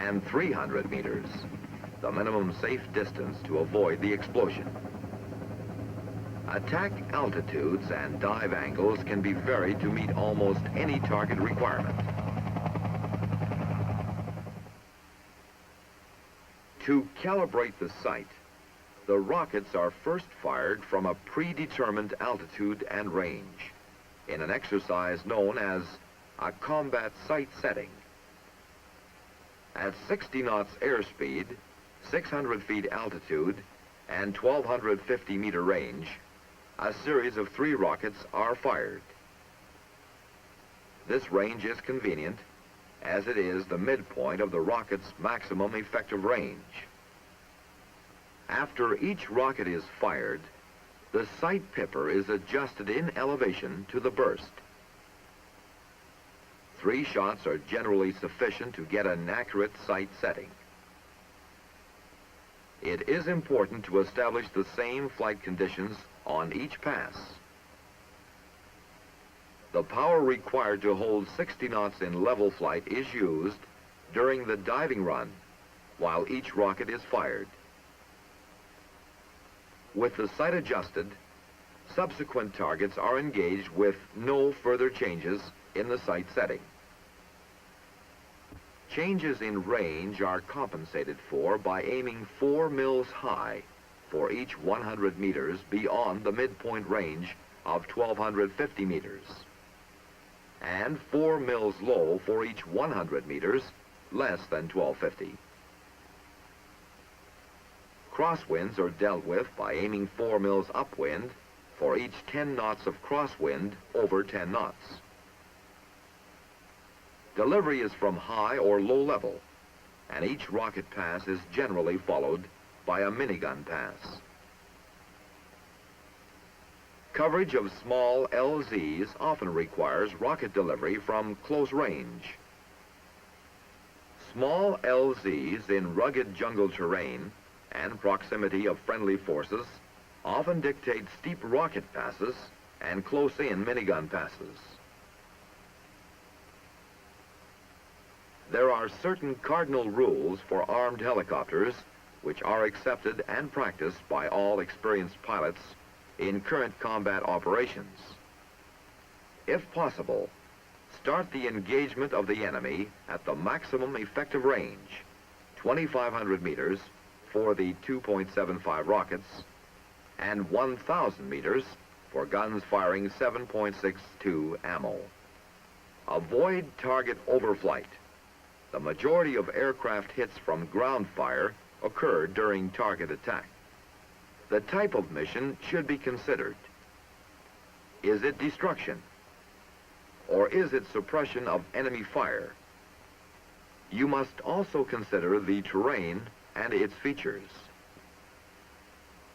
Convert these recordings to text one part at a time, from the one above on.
and 300 meters, the minimum safe distance to avoid the explosion. Attack altitudes and dive angles can be varied to meet almost any target requirement. To calibrate the sight, the rockets are first fired from a predetermined altitude and range in an exercise known as a combat sight setting. At 60 knots airspeed, 600 feet altitude, and 1,250 meter range, a series of 3 rockets are fired. This range is convenient as it is the midpoint of the rocket's maximum effective range. After each rocket is fired, the sight pipper is adjusted in elevation to the burst. 3 shots are generally sufficient to get an accurate sight setting. It is important to establish the same flight conditions on each pass. The power required to hold 60 knots in level flight is used during the diving run while each rocket is fired. With the sight adjusted, subsequent targets are engaged with no further changes in the sight setting. Changes in range are compensated for by aiming 4 mils high for each 100 meters beyond the midpoint range of 1,250 meters, and 4 mils low for each 100 meters less than 1,250. Crosswinds are dealt with by aiming 4 mils upwind for each 10 knots of crosswind over 10 knots. Delivery is from high or low level, and each rocket pass is generally followed by a minigun pass. Coverage of small LZs often requires rocket delivery from close range. Small LZs in rugged jungle terrain and proximity of friendly forces often dictate steep rocket passes and close-in minigun passes. There are certain cardinal rules for armed helicopters which are accepted and practiced by all experienced pilots in current combat operations. If possible, start the engagement of the enemy at the maximum effective range, 2,500 meters for the 2.75 rockets, and 1,000 meters for guns firing 7.62 ammo. Avoid target overflight. The majority of aircraft hits from ground fire occur during target attack. The type of mission should be considered. Is it destruction? Or is it suppression of enemy fire? You must also consider the terrain and its features.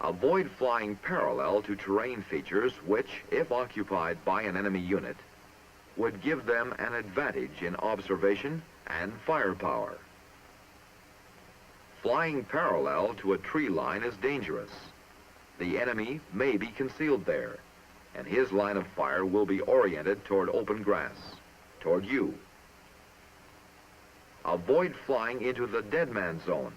Avoid flying parallel to terrain features which, if occupied by an enemy unit, would give them an advantage in observation and firepower. Flying parallel to a tree line is dangerous. The enemy may be concealed there, and his line of fire will be oriented toward open grass, toward you. Avoid flying into the dead man zone,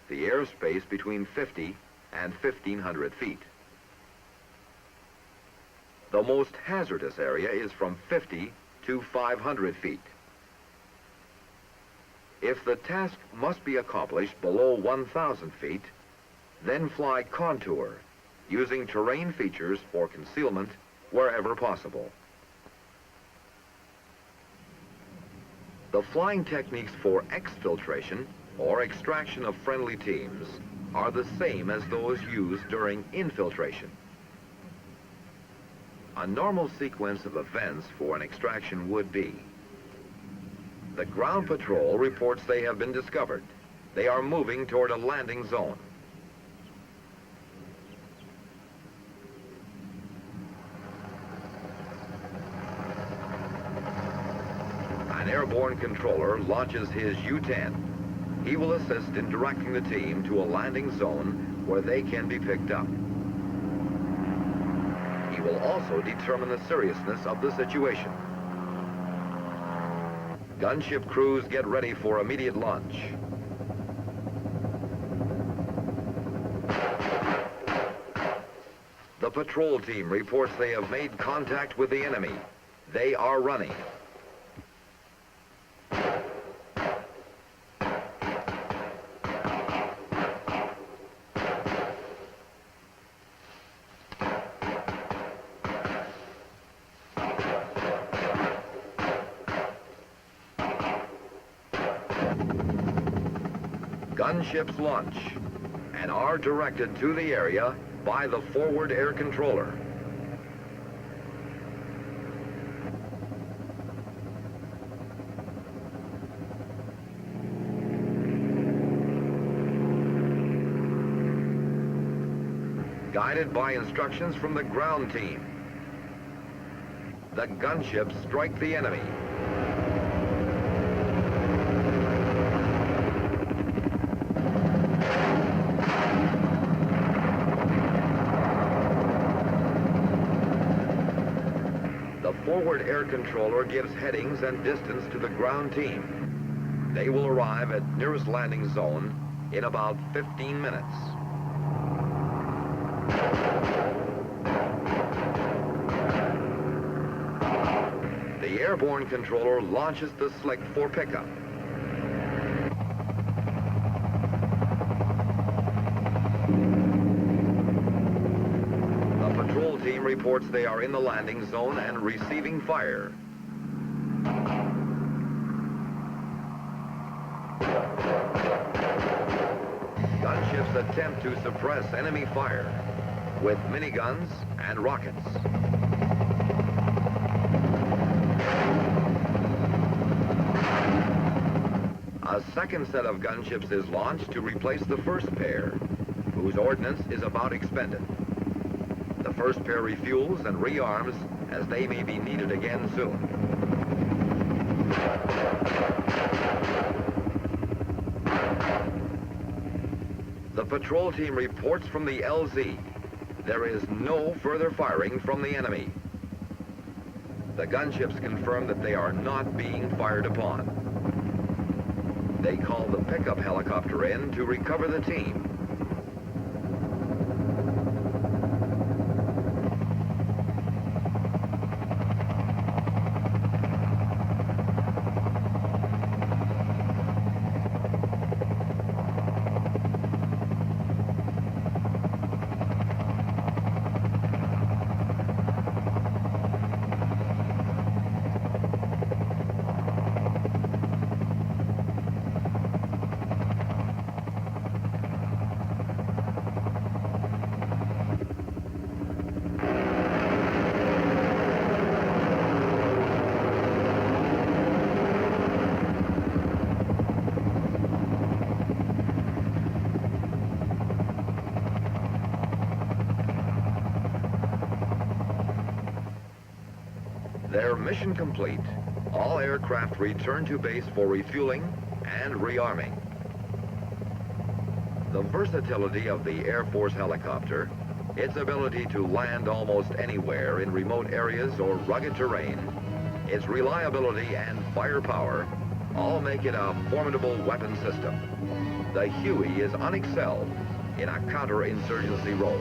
the airspace between 50 and 1,500 feet. The most hazardous area is from 50 to 500 feet. If the task must be accomplished below 1,000 feet, then fly contour, using terrain features for concealment wherever possible. The flying techniques for exfiltration, or extraction of friendly teams, are the same as those used during infiltration. A normal sequence of events for an extraction would be: the ground patrol reports they have been discovered. They are moving toward a landing zone. An airborne controller launches his U-10. He will assist in directing the team to a landing zone where they can be picked up. He will also determine the seriousness of the situation. Gunship crews get ready for immediate launch. The patrol team reports they have made contact with the enemy. They are running. Gunships launch and are directed to the area by the forward air controller. Guided by instructions from the ground team, the gunships strike the enemy. The forward air controller gives headings and distance to the ground team. They will arrive at nearest landing zone in about 15 minutes. The airborne controller launches the slick for pickup. The patrol team reports they are in the landing zone and receiving fire. Gunships attempt to suppress enemy fire with miniguns and rockets. A second set of gunships is launched to replace the first pair, whose ordnance is about expended. The first pair refuels and rearms as they may be needed again soon. The patrol team reports from the LZ. There is no further firing from the enemy. The gunships confirm that they are not being fired upon. They call the pickup helicopter in to recover the team. Their mission complete, all aircraft return to base for refueling and rearming. The versatility of the Air Force helicopter, its ability to land almost anywhere in remote areas or rugged terrain, its reliability and firepower all make it a formidable weapon system. The Huey is unexcelled in a counterinsurgency role.